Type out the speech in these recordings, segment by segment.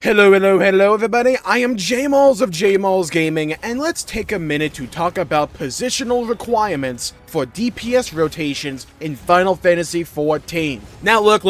Hello everybody, I am Jmulls of Jmulls Gaming, and let's take a minute to talk about positional requirements for DPS rotations in Final Fantasy XIV. Now look,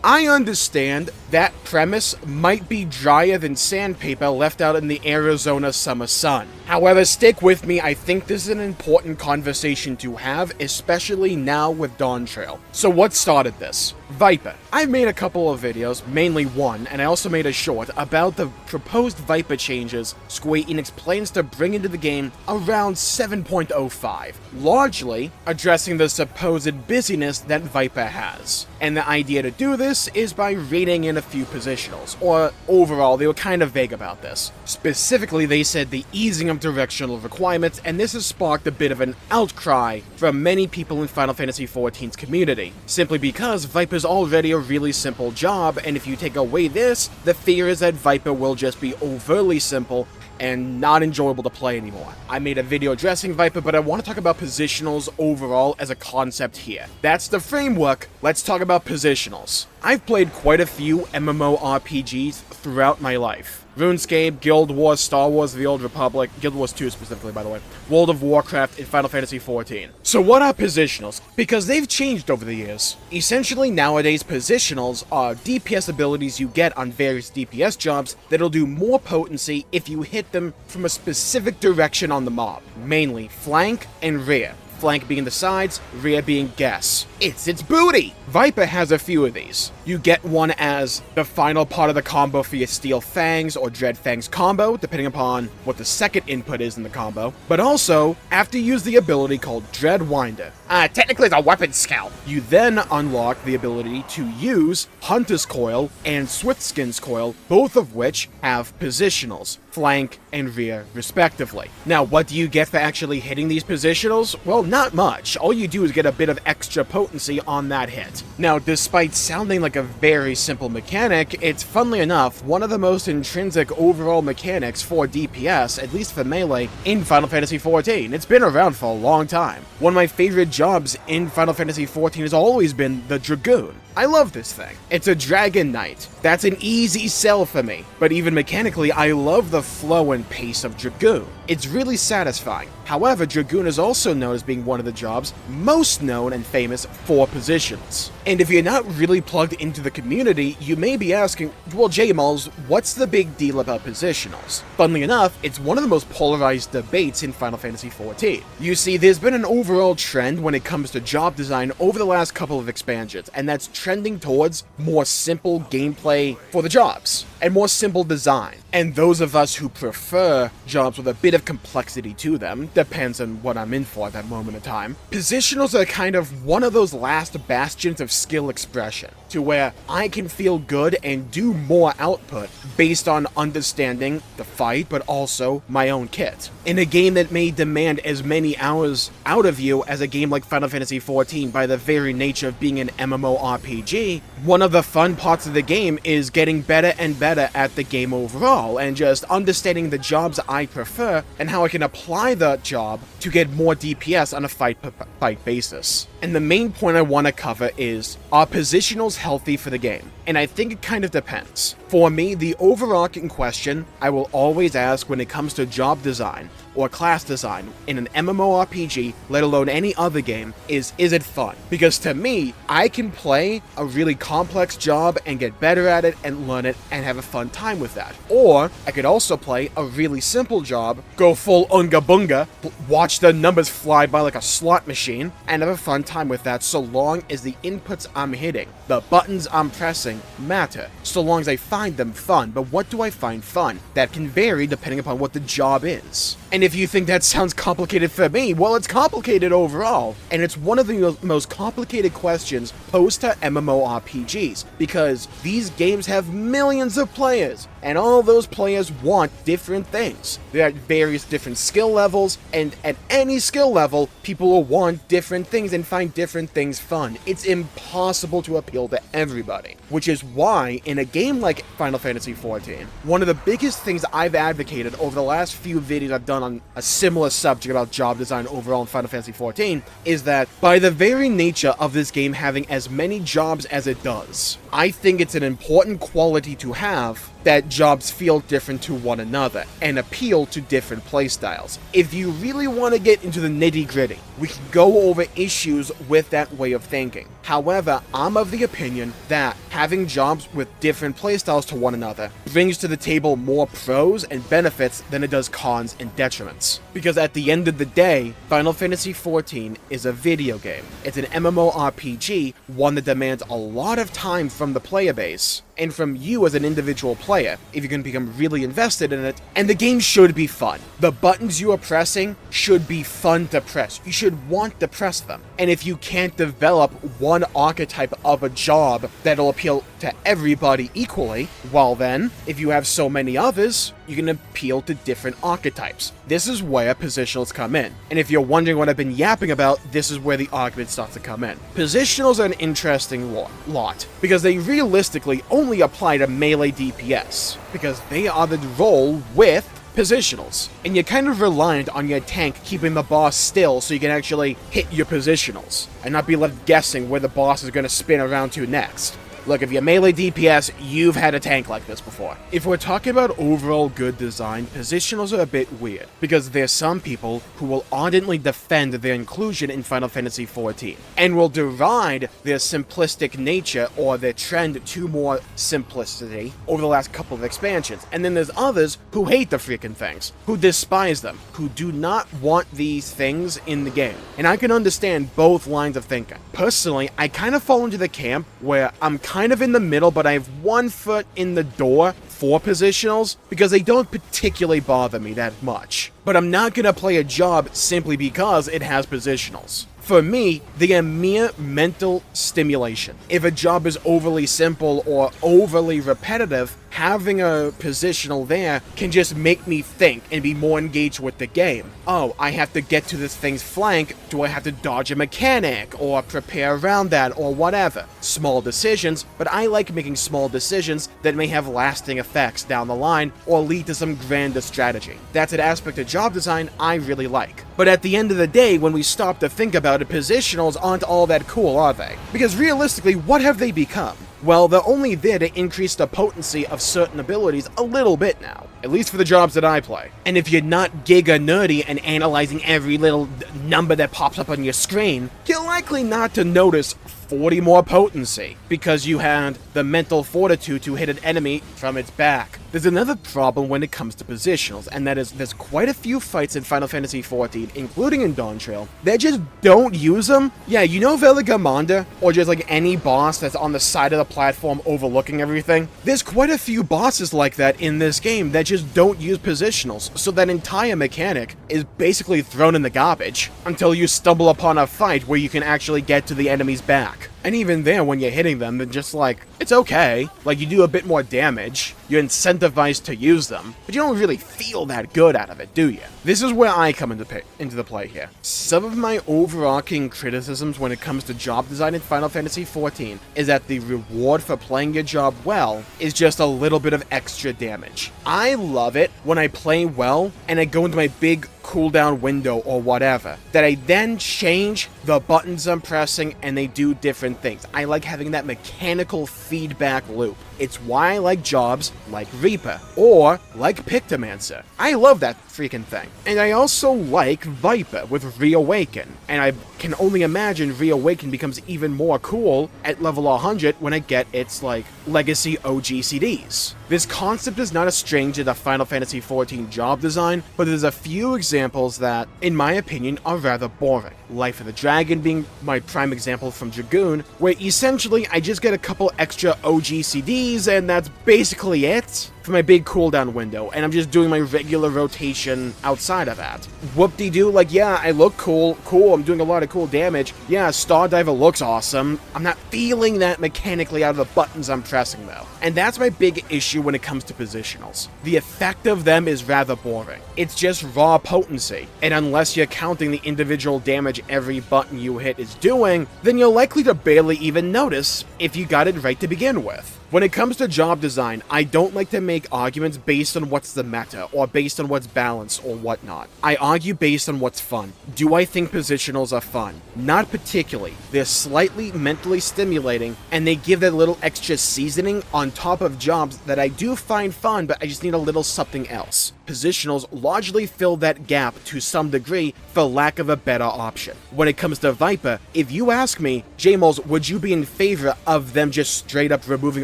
I understand that premise might be drier than sandpaper left out in the Arizona summer sun. However, stick with me, I think this is an important conversation to have, especially now with Dawntrail. So what started this? Viper. I've made a couple of videos, mainly one, and I also made a short about the proposed Viper changes Square Enix plans to bring into the game around 7.05, largely addressing the supposed busyness that Viper has. And the idea to do this is by reading in a few positionals, or overall they were kind of vague about this. Specifically, they said the easing of directional requirements, and this has sparked a bit of an outcry from many people in Final Fantasy XIV's community, simply because Viper's already a really simple job, and if you take away this, the fear is that Viper will just be overly simple and not enjoyable to play anymore. I made a video addressing Viper, but I want to talk about positionals overall as a concept here. That's the framework, let's talk about positionals. I've played quite a few MMORPGs throughout my life. RuneScape, Guild Wars, Star Wars The Old Republic, Guild Wars 2 specifically by the way, World of Warcraft, and Final Fantasy XIV. So what are positionals? Because they've changed over the years. Essentially nowadays positionals are DPS abilities you get on various DPS jobs that'll do more potency if you hit them from a specific direction on the mob, mainly flank and rear. Flank being the sides, rear being guess. It's its booty! Viper has a few of these. You get one as the final part of the combo for your Steel Fangs or Dread Fangs combo, depending upon what the second input is in the combo, but also after you use the ability called Dread Winder. Technically it's a weapon scout. You then unlock the ability to use Hunter's Coil and Swiftskin's Coil, both of which have positionals, flank and rear respectively. Now what do you get for actually hitting these positionals? Well, not much. All you do is get a bit of extra potency on that hit. Now, despite sounding like a very simple mechanic, it's funnily enough one of the most intrinsic overall mechanics for DPS, at least for melee, in Final Fantasy XIV. It's been around for a long time. One of my favorite jobs in Final Fantasy XIV has always been the Dragoon. I love this thing. It's a Dragon Knight. That's an easy sell for me, but even mechanically, I love the flow and pace of Dragoon. It's really satisfying. However, Dragoon is also known as being one of the jobs most known and famous for positions. And if you're not really plugged into the community, you may be asking, well, Jmulls, what's the big deal about positionals? Funnily enough, it's one of the most polarized debates in Final Fantasy XIV. You see, there's been an overall trend when it comes to job design over the last couple of expansions, and that's trending towards more simple gameplay for the jobs, and more simple design. And those of us who prefer jobs with a bit of complexity to them, depends on what I'm in for at that moment in time, positionals are kind of one of those last bastions of skill expression, to where I can feel good and do more output based on understanding the fight, but also my own kit. In a game that may demand as many hours out of you as a game like Final Fantasy XIV by the very nature of being an MMORPG, one of the fun parts of the game is getting better and better at the game overall, and just understanding the jobs I prefer and how I can apply that job to get more DPS on a fight-per-fight basis. And the main point I want to cover is, are positionals healthy for the game? And I think it kind of depends. For me, the overarching question I will always ask when it comes to job design or class design in an MMORPG, let alone any other game, is it fun? Because to me, I can play a really complex job and get better at it and learn it and have a fun time with that. Or I could also play a really simple job, go full unga bunga, watch the numbers fly by like a slot machine, and have a fun time with that so long as the inputs I'm hitting, the buttons I'm pressing, matter, so long as I find them fun. But what do I find fun? That can vary depending upon what the job is. And if you think that sounds complicated for me, well, it's complicated overall. And it's one of the most complicated questions posed to MMORPGs, because these games have millions of players, and all those players want different things. They're at various different skill levels, and at any skill level, people will want different things and find different things fun. It's impossible to appeal to everybody, which is why in a game like Final Fantasy XIV, one of the biggest things I've advocated over the last few videos I've done on a similar subject about job design overall in Final Fantasy XIV is that by the very nature of this game having as many jobs as it does, I think it's an important quality to have that jobs feel different to one another and appeal to different playstyles. If you really want to get into the nitty-gritty, we can go over issues with that way of thinking. However, I'm of the opinion that having jobs with different playstyles to one another brings to the table more pros and benefits than it does cons and detriments. Because at the end of the day, Final Fantasy XIV is a video game. It's an MMORPG, one that demands a lot of time from the player base, and from you as an individual player, if you can become really invested in it, and the game should be fun. The buttons you are pressing should be fun to press. You should want to press them. And if you can't develop one archetype of a job that'll appeal to everybody equally, well then, if you have so many others, you can appeal to different archetypes. This is where positionals come in. And if you're wondering what I've been yapping about, this is where the argument starts to come in. Positionals are an interesting lot, because they realistically only apply to melee DPS, because they are the role with positionals, and you're kind of reliant on your tank keeping the boss still so you can actually hit your positionals, and not be left guessing where the boss is going to spin around to next. Look, if you're melee DPS, you've had a tank like this before. If we're talking about overall good design, positionals are a bit weird, because there's some people who will ardently defend their inclusion in Final Fantasy XIV, and will deride their simplistic nature or their trend to more simplicity over the last couple of expansions. And then there's others who hate the freaking things, who despise them, who do not want these things in the game. And I can understand both lines of thinking. Personally, I kind of fall into the camp where I'm kind of in the middle, but I have one foot in the door for positionals because they don't particularly bother me that much. But I'm not going to play a job simply because it has positionals. For me, they are mere mental stimulation. If a job is overly simple or overly repetitive, having a positional there can just make me think and be more engaged with the game. Oh, I have to get to this thing's flank. Do I have to dodge a mechanic or prepare around that or whatever? Small decisions, but I like making small decisions that may have lasting effects down the line or lead to some grander strategy. That's an aspect of job design I really like. But at the end of the day, when we stop to think about it, positionals aren't all that cool, are they? Because realistically, what have they become? Well, they're only there to increase the potency of certain abilities a little bit now, at least for the jobs that I play. And if you're not giga nerdy and analyzing every little number that pops up on your screen, you're likely not to notice 40 more potency, because you had the mental fortitude to hit an enemy from its back. There's another problem when it comes to positionals, and that is there's quite a few fights in Final Fantasy XIV, including in Dawntrail, that just don't use them. Yeah, you know Veligamanda, or just like any boss that's on the side of the platform overlooking everything? There's quite a few bosses like that in this game that just don't use positionals, so that entire mechanic is basically thrown in the garbage until you stumble upon a fight where you can actually get to the enemy's back. And even there, when you're hitting them, they're just like, it's okay. Like, you do a bit more damage, you're incentivized to use them, but you don't really feel that good out of it, do you? This is where I come into the play here. Some of my overarching criticisms when it comes to job design in Final Fantasy XIV is that the reward for playing your job well is just a little bit of extra damage. I love it when I play well and I go into my big cooldown window or whatever, that I then change the buttons I'm pressing and they do different things. I like having that mechanical feedback loop. It's why I like jobs like Reaper or like Pictomancer. I love that freaking thing. And I also like Viper with Reawaken, and I can only imagine Reawaken becomes even more cool at level 100 when I get its like legacy OG CDs. This concept is not a stranger to Final Fantasy XIV job design, but there's a few examples that, in my opinion, are rather boring. Life of the Dragon being my prime example from Dragoon, where essentially I just get a couple extra OG CDs and that's basically it for my big cooldown window, and I'm just doing my regular rotation outside of that. Whoop-de-doo, like, yeah, I look cool, I'm doing a lot of cool damage, yeah, Stardiver looks awesome, I'm not feeling that mechanically out of the buttons I'm pressing, though. And that's my big issue when it comes to positionals. The effect of them is rather boring. It's just raw potency, and unless you're counting the individual damage every button you hit is doing, then you're likely to barely even notice if you got it right to begin with. When it comes to job design, I don't like to make arguments based on what's the meta, or based on what's balanced, or whatnot. I argue based on what's fun. Do I think positionals are fun? Not particularly. They're slightly mentally stimulating, and they give that little extra seasoning on top of jobs that I do find fun, but I just need a little something else. Positionals largely fill that gap to some degree for lack of a better option. When it comes to Viper, if you ask me, Jmulls, would you be in favor of them just straight up removing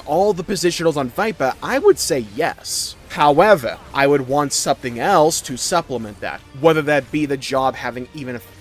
all the positionals on Viper? I would say yes. However, I would want something else to supplement that, whether that be the job having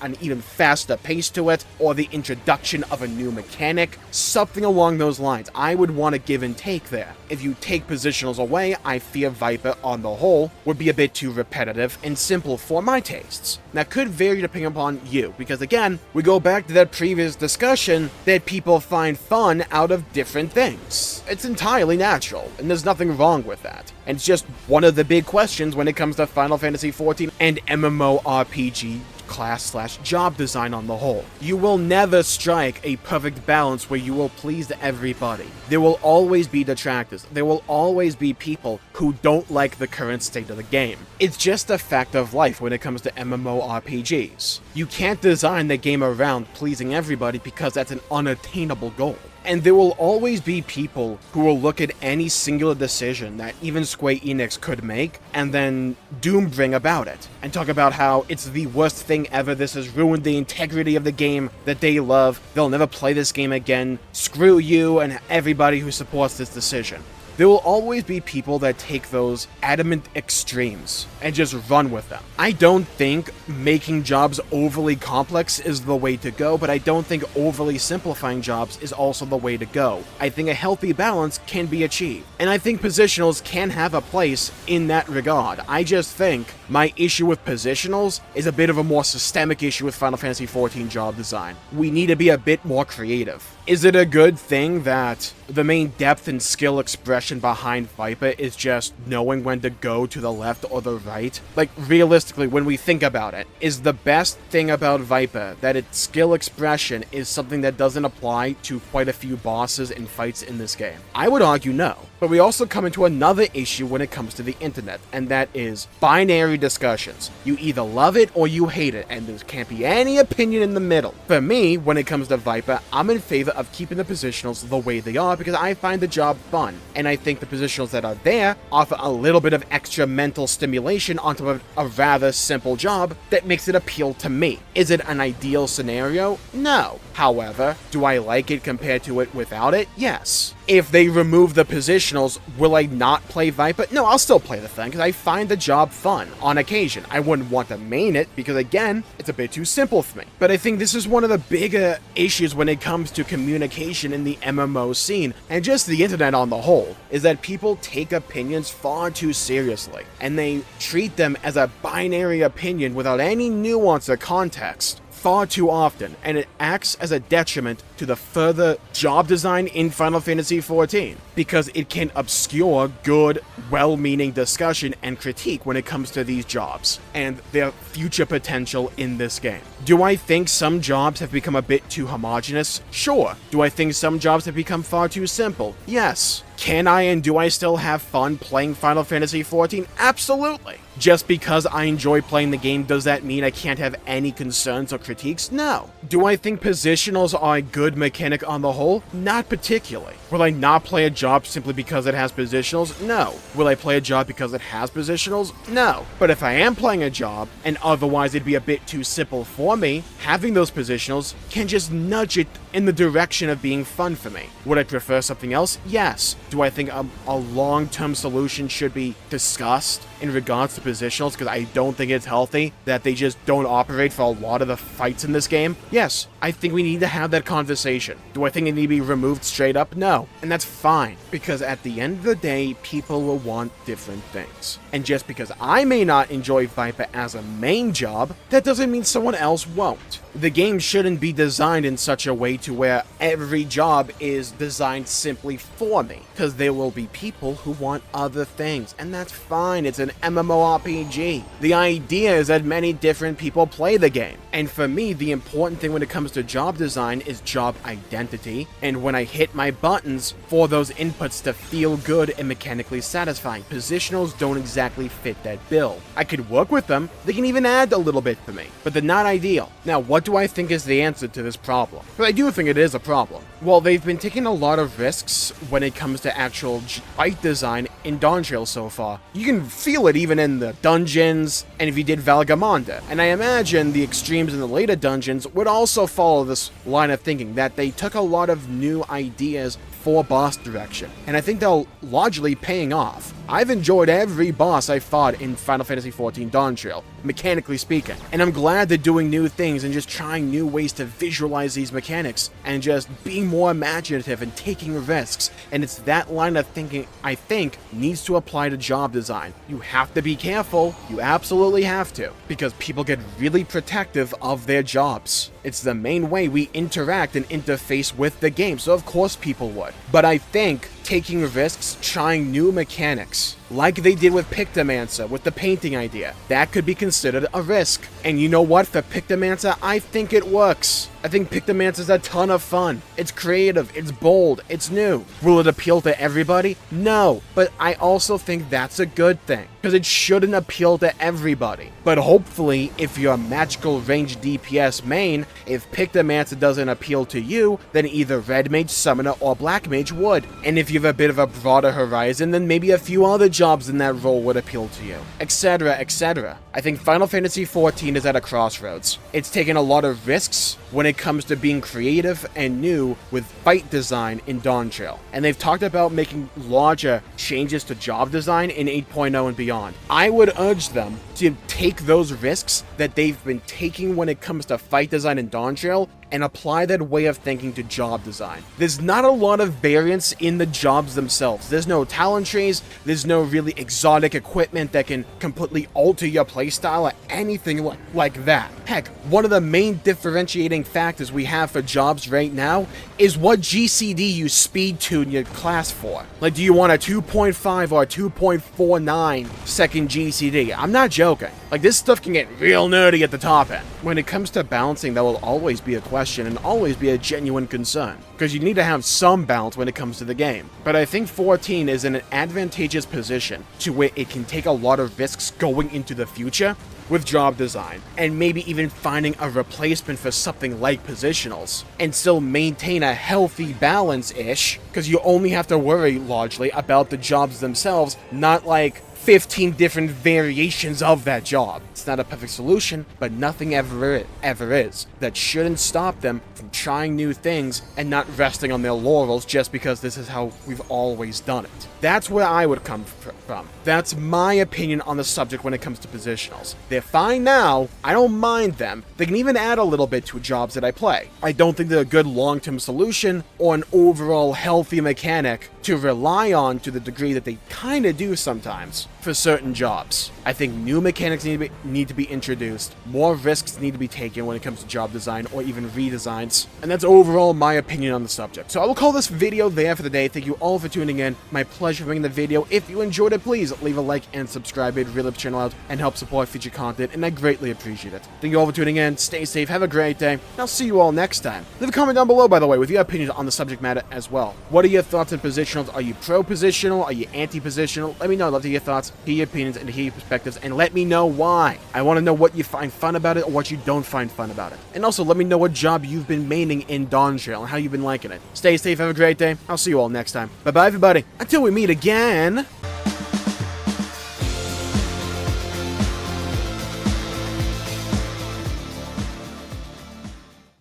an even faster pace to it, or the introduction of a new mechanic, something along those lines. I would want a give and take there. If you take positionals away, I fear Viper, on the whole, would be a bit too repetitive and simple for my tastes. That could vary depending upon you, because again, we go back to that previous discussion that people find fun out of different things. It's entirely natural, and there's nothing wrong with that. And it's just one of the big questions when it comes to Final Fantasy XIV and MMORPG class/job design on the whole. You will never strike a perfect balance where you will please everybody. There will always be detractors. There will always be people who don't like the current state of the game. It's just a fact of life when it comes to MMORPGs. You can't design the game around pleasing everybody because that's an unattainable goal. And there will always be people who will look at any singular decision that even Square Enix could make and then doom bring about it, and talk about how it's the worst thing ever, this has ruined the integrity of the game that they love, they'll never play this game again, screw you and everybody who supports this decision. There will always be people that take those adamant extremes and just run with them. I don't think making jobs overly complex is the way to go, but I don't think overly simplifying jobs is also the way to go. I think a healthy balance can be achieved, and I think positionals can have a place in that regard. I just think my issue with positionals is a bit of a more systemic issue with Final Fantasy XIV job design. We need to be a bit more creative. Is it a good thing that the main depth and skill expression behind Viper is just knowing when to go to the left or the right? Like, realistically, when we think about it, is the best thing about Viper that its skill expression is something that doesn't apply to quite a few bosses and fights in this game? I would argue no. But we also come into another issue when it comes to the internet, and that is binary discussions. You either love it or you hate it, and there can't be any opinion in the middle. For me, when it comes to Viper, I'm in favor of keeping the positionals the way they are because I find the job fun, and I think the positionals that are there offer a little bit of extra mental stimulation on top of a rather simple job that makes it appeal to me. Is it an ideal scenario? No. However, do I like it compared to it without it? Yes. If they remove the positionals, will I not play Viper? No, I'll still play the thing because I find the job fun on occasion. I wouldn't want to main it because, again, it's a bit too simple for me. But I think this is one of the bigger issues when it comes to communication in the MMO scene and just the internet on the whole, is that people take opinions far too seriously and they treat them as a binary opinion without any nuance or context far too often, and it acts as a detriment to the further job design in Final Fantasy XIV, because it can obscure good, well-meaning discussion and critique when it comes to these jobs, and their future potential in this game. Do I think some jobs have become a bit too homogenous? Sure. Do I think some jobs have become far too simple? Yes. Can I and do I still have fun playing Final Fantasy XIV? Absolutely. Just because I enjoy playing the game, does that mean I can't have any concerns or critiques? No. Do I think positionals are a good mechanic on the whole? Not particularly. Will I not play a job simply because it has positionals? No. Will I play a job because it has positionals? No. But if I am playing a job, and otherwise it'd be a bit too simple for me, having those positionals can just nudge it in the direction of being fun for me. Would I prefer something else? Yes. Do I think a long-term solution should be discussed in regards to positionals, because I don't think it's healthy that they just don't operate for a lot of the fights in this game? Yes, I think we need to have that conversation. Do I think it need to be removed straight up? No. And that's fine, because at the end of the day, people will want different things. And just because I may not enjoy Viper as a main job, that doesn't mean someone else won't. The game shouldn't be designed in such a way to where every job is designed simply for me, because there will be people who want other things, and that's fine. It's an MMORPG. The idea is that many different people play the game, and for me, the important thing when it comes to job design is job identity, and when I hit my buttons for those inputs to feel good and mechanically satisfying. Positionals don't exactly fit that bill. I could work with them, they can even add a little bit for me, but they're not ideal. Now, what do I think is the answer to this problem? Because I do think it is a problem. Well, they've been taking a lot of risks when it comes to actual fight design in Dawntrail so far. You can feel it even in the dungeons, and if you did Valgamanda. And I imagine the extremes in the later dungeons would also follow this line of thinking, that they took a lot of new ideas for boss direction, and I think they're largely paying off. I've enjoyed every boss I fought in Final Fantasy XIV Dawntrail, mechanically speaking, and I'm glad they're doing new things and just trying new ways to visualize these mechanics and just being more imaginative and taking risks, and it's that line of thinking I think needs to apply to job design. You have to be careful, you absolutely have to, because people get really protective of their jobs. It's the main way we interact and interface with the game, so of course people would. But I think taking risks, trying new mechanics, like they did with Pictomancer with the painting idea, that could be considered a risk. And you know what, for Pictomancer, I think it works. I think Pictomancer's a ton of fun. It's creative, it's bold, it's new. Will it appeal to everybody? No, but I also think that's a good thing, because it shouldn't appeal to everybody. But hopefully, if you're a magical range DPS main, if Pictomancer doesn't appeal to you, then either Red Mage, Summoner, or Black Mage would. And if you have a bit of a broader horizon, then maybe a few other jobs in that role would appeal to you, etc, etc. I think Final Fantasy XIV is at a crossroads. It's taken a lot of risks when it comes to being creative and new with fight design in Dawntrail, and they've talked about making larger changes to job design in 8.0 and beyond. I would urge them to take those risks that they've been taking when it comes to fight design in Dawntrail and apply that way of thinking to job design. There's not a lot of variance in the jobs themselves. There's no talent trees, there's no really exotic equipment that can completely alter your playstyle or anything like that. Heck, one of the main differentiating factors we have for jobs right now is what GCD you speed tune your class for. Like, do you want a 2.5 or a 2.49 second GCD? I'm not joking. Like, this stuff can get real nerdy at the top end. When it comes to balancing, that will always be a question and always be a genuine concern, because you need to have some balance when it comes to the game. But I think 14 is in an advantageous position to where it can take a lot of risks going into the future with job design, and maybe even finding a replacement for something like Positionals, and still maintain a healthy balance-ish, because you only have to worry largely about the jobs themselves, not like 15 different variations of that job. It's not a perfect solution, but nothing ever is. That shouldn't stop them from trying new things and not resting on their laurels just because this is how we've always done it. That's where I would come from. That's my opinion on the subject when it comes to positionals. They're fine now, I don't mind them. They can even add a little bit to jobs that I play. I don't think they're a good long-term solution or an overall healthy mechanic to rely on to the degree that they kinda do sometimes for certain jobs. I think new mechanics need to be introduced, more risks need to be taken when it comes to job design or even redesigns, and that's overall my opinion on the subject. So I will call this video there for the day. Thank you all for tuning in. My pleasure making the video. If you enjoyed it, please leave a like and subscribe. It really helps the channel out and help support future content, and I greatly appreciate it. Thank you all for tuning in. Stay safe, have a great day, and I'll see you all next time. Leave a comment down below, by the way, with your opinions on the subject matter as well. What are your thoughts on positionals? Are you pro-positional? Are you anti-positional? Let me know. I'd love to hear your thoughts, hear your opinions, and hear your perspectives, and let me know why. I want to know what you find fun about it or what you don't find fun about it. And also, let me know what job you've been maining in Dawntrail and how you've been liking it. Stay safe, have a great day. I'll see you all next time. Bye-bye, everybody. Until we meet again.